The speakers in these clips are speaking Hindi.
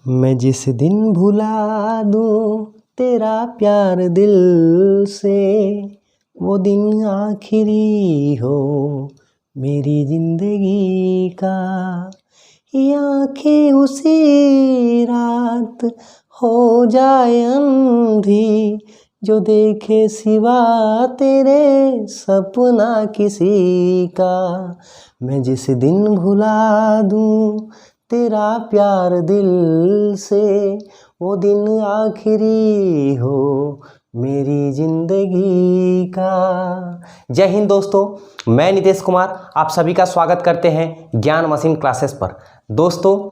मैं जिस दिन भुला दूँ तेरा प्यार दिल से, वो दिन आखिरी हो मेरी जिंदगी का। ये आँखें उसी रात हो जाए अंधी, जो देखे सिवा तेरे सपना किसी का। मैं जिस दिन भुला दूँ तेरा प्यार दिल से, वो दिन आखिरी हो मेरी जिंदगी का। जय हिंद दोस्तों, मैं नितेश कुमार आप सभी का स्वागत करते हैं ज्ञान मशीन क्लासेस पर। दोस्तों,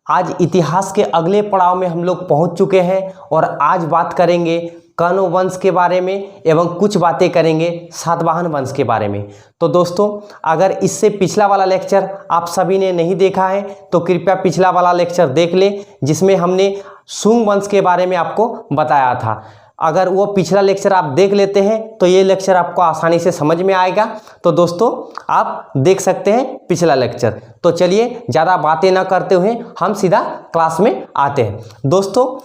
आज इतिहास के अगले पड़ाव में हम लोग पहुंच चुके हैं और आज बात करेंगे कण्व वंश के बारे में एवं कुछ बातें करेंगे सातवाहन वंश के बारे में। तो दोस्तों, अगर इससे पिछला वाला लेक्चर आप सभी ने नहीं देखा है तो कृपया पिछला वाला लेक्चर देख लें, जिसमें हमने शुंग वंश के बारे में आपको बताया था। अगर वो पिछला लेक्चर आप देख लेते हैं तो ये लेक्चर आपको आसानी से समझ में आएगा। तो दोस्तों, आप देख सकते हैं पिछला लेक्चर। तो चलिए ज़्यादा बातें ना करते हुए हम सीधा क्लास में आते हैं। दोस्तों,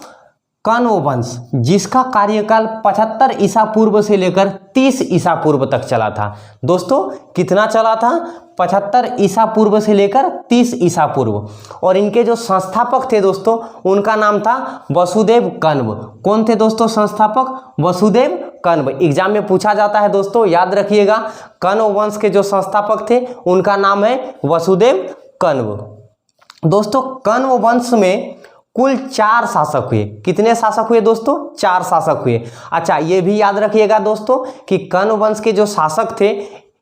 कण्व वंश जिसका कार्यकाल 75 ईसा पूर्व से लेकर 30 ईसा पूर्व तक चला था। दोस्तों, कितना चला था? 75 ईसा पूर्व से लेकर 30 ईसा पूर्व। और इनके जो संस्थापक थे दोस्तों, उनका नाम था वसुदेव कण्व। कौन थे दोस्तों संस्थापक? वसुदेव कण्व। एग्जाम में पूछा जाता है दोस्तों, याद रखिएगा। कण्व वंश के जो संस्थापक थे उनका नाम है वसुदेव कण्व। दोस्तों, कण्व वंश में कुल 4 शासक हुए। कितने शासक हुए दोस्तों? 4 शासक हुए। अच्छा, ये भी याद रखिएगा दोस्तों कि कण्व वंश के जो शासक थे,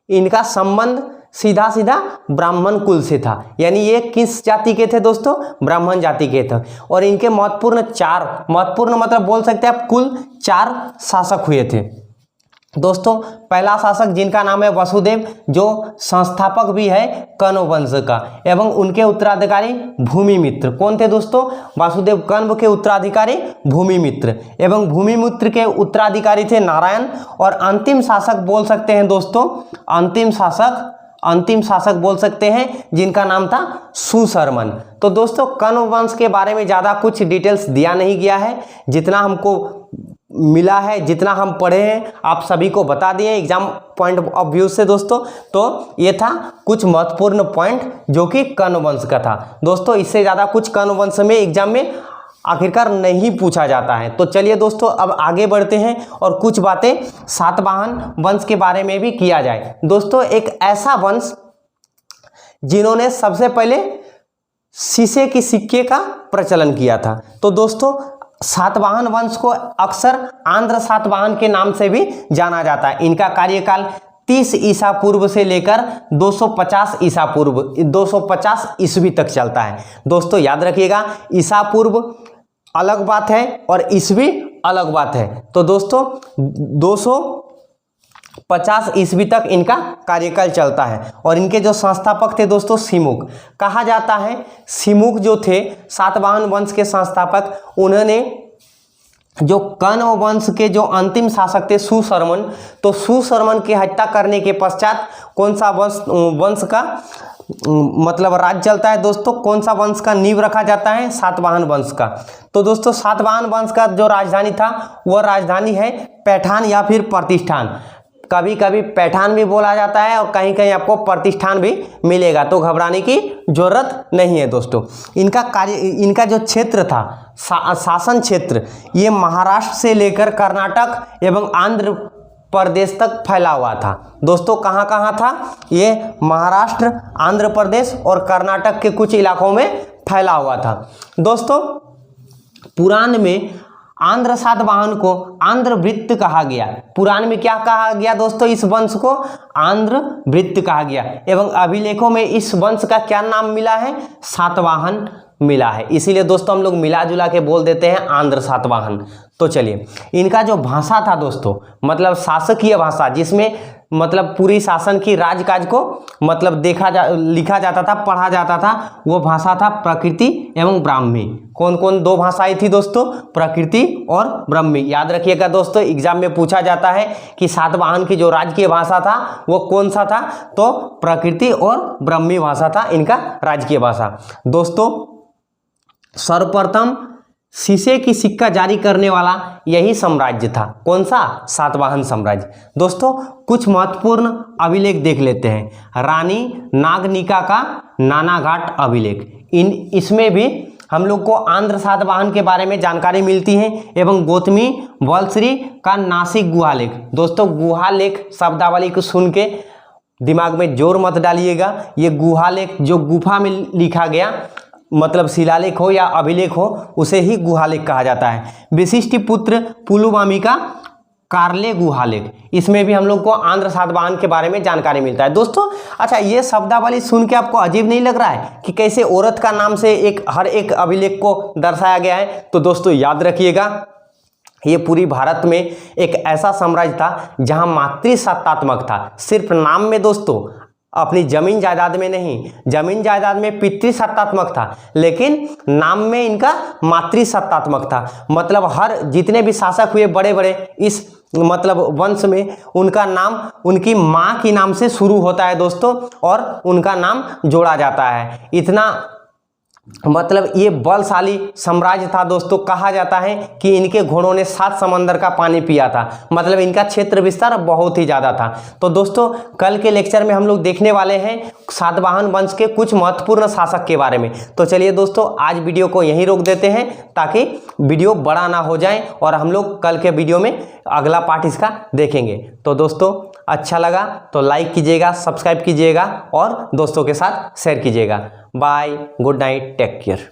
इनका संबंध सीधा सीधा ब्राह्मण कुल से था। यानी ये किस जाति के थे दोस्तों? ब्राह्मण जाति के थे। और इनके महत्वपूर्ण मतलब बोल सकते हैं आप, कुल 4 शासक हुए थे। दोस्तों, पहला शासक जिनका नाम है वसुदेव, जो संस्थापक भी है कण्व वंश का, एवं उनके उत्तराधिकारी भूमिमित्र। कौन थे दोस्तों? वसुदेव कण्व के उत्तराधिकारी भूमिमित्र, एवं भूमिमित्र के उत्तराधिकारी थे नारायण। और अंतिम शासक बोल सकते हैं दोस्तों, अंतिम शासक बोल सकते हैं जिनका नाम था सुशर्मन। तो दोस्तों, कण्व वंश के बारे में ज़्यादा कुछ डिटेल्स दिया नहीं गया है। जितना हमको मिला है, जितना हम पढ़े हैं, आप सभी को बता दिए एग्जाम पॉइंट ऑफ व्यू से दोस्तों। तो ये था कुछ महत्वपूर्ण पॉइंट जो कि कण्व वंश का था। दोस्तों, इससे ज़्यादा कुछ कण्व वंश में एग्जाम में आखिरकार नहीं पूछा जाता है। तो चलिए दोस्तों, अब आगे बढ़ते हैं और कुछ बातें सातवाहन वंश के बारे में भी किया जाए। दोस्तों, एक ऐसा वंश जिन्होंने सबसे पहले शीशे की सिक्के का प्रचलन किया था। तो दोस्तों, सातवाहन वंश को अक्सर आंध्र सातवाहन के नाम से भी जाना जाता है। इनका कार्यकाल 30 ईसा पूर्व से लेकर 250 ईस्वी तक चलता है। दोस्तों, याद रखिएगा, ईसा पूर्व अलग बात है और ईस्वी अलग बात है। तो दोस्तों, 250 ईस्वी तक इनका कार्यकाल चलता है। और इनके जो संस्थापक थे दोस्तों, सिमुक कहा जाता है। सिमुक जो थे सातवाहन वंश के संस्थापक, उन्होंने जो कण्व वंश के जो अंतिम शासक थे सुशर्मन, तो सुशर्मन की हत्या करने के पश्चात कौन सा वंश का मतलब राज चलता है दोस्तों? कौन सा वंश का नींव रखा जाता है? सातवाहन वंश का। तो दोस्तों, सातवाहन वंश का जो राजधानी था वह राजधानी है पैठान या फिर प्रतिष्ठान। कभी कभी पैठान भी बोला जाता है और कहीं कहीं आपको प्रतिष्ठान भी मिलेगा, तो घबराने की जरूरत नहीं है दोस्तों। इनका जो क्षेत्र था, शासन क्षेत्र, ये महाराष्ट्र से लेकर कर्नाटक एवं आंध्र प्रदेश तक फैला हुआ था। दोस्तों, कहाँ कहाँ था? ये महाराष्ट्र, आंध्र प्रदेश और कर्नाटक के कुछ इलाकों में फैला हुआ था। दोस्तों, पुराण में आंध्र सातवाहन को आंध्र वृत्त कहा गया। पुराण में क्या कहा गया दोस्तों? इस वंश को आंध्र वृत्त कहा गया। एवं अभिलेखों में इस वंश का क्या नाम मिला है? सातवाहन मिला है। इसीलिए दोस्तों हम लोग मिला जुला के बोल देते हैं आंध्र सातवाहन। तो चलिए, इनका जो भाषा था दोस्तों, मतलब शासकीय भाषा, जिसमें मतलब पूरी शासन की राजकाज को मतलब लिखा जाता था, पढ़ा जाता था, वो भाषा था प्रकृति एवं ब्राह्मी। कौन कौन 2 भाषाएं थी दोस्तों? प्रकृति और ब्राह्मी। याद रखिएगा दोस्तों, एग्जाम में पूछा जाता है कि सातवाहन की जो राजकीय भाषा था वो कौन सा था? तो प्रकृति और ब्राह्मी भाषा था इनका राजकीय भाषा। दोस्तों, सर्वप्रथम शीशे की सिक्का जारी करने वाला यही साम्राज्य था। कौन सा? सातवाहन साम्राज्य। दोस्तों कुछ महत्वपूर्ण अभिलेख देख लेते हैं। रानी नागनिका का नानाघाट अभिलेख, इसमें भी हम लोग को आंध्र सातवाहन के बारे में जानकारी मिलती है। एवं गौतमी वलश्री का नासिक गुहालेख। दोस्तों गुहालेख शब्दावली को सुन के दिमाग में जोर मत डालिएगा। ये गुहालेख जो गुफा में लिखा गया मतलब शिलालेख हो या अभिलेख हो उसे ही गुहालेख कहा जाता है। वशिष्ठ पुत्र पुलुमामी का कार्ले गुहालेख, इसमें भी हम लोग को आंध्र सातवाहन के बारे में जानकारी मिलता है। दोस्तों अच्छा ये शब्दावली सुन के आपको अजीब नहीं लग रहा है कि कैसे औरत का नाम से हर एक अभिलेख को दर्शाया गया है? तो दोस्तों याद रखिएगा ये पूरी भारत में एक ऐसा साम्राज्य था जहां मातृसत्तात्मक था, सिर्फ नाम में दोस्तों, अपनी जमीन जायदाद में नहीं। जमीन जायदाद में पितृसत्तात्मक था लेकिन नाम में इनका मातृसत्तात्मक था। मतलब हर जितने भी शासक हुए बड़े बड़े इस मतलब वंश में, उनका नाम उनकी माँ के नाम से शुरू होता है दोस्तों, और उनका नाम जोड़ा जाता है। इतना मतलब ये बलशाली साम्राज्य था दोस्तों। कहा जाता है कि इनके घोड़ों ने 7 समंदर का पानी पिया था। मतलब इनका क्षेत्र विस्तार बहुत ही ज़्यादा था। तो दोस्तों कल के लेक्चर में हम लोग देखने वाले हैं सातवाहन वंश के कुछ महत्वपूर्ण शासक के बारे में। तो चलिए दोस्तों आज वीडियो को यहीं रोक देते हैं ताकि वीडियो बड़ा ना हो जाए और हम लोग कल के वीडियो में अगला पार्ट इसका देखेंगे। तो दोस्तों अच्छा लगा तो लाइक कीजिएगा, सब्सक्राइब कीजिएगा और दोस्तों के साथ शेयर कीजिएगा। Bye, good night, take care.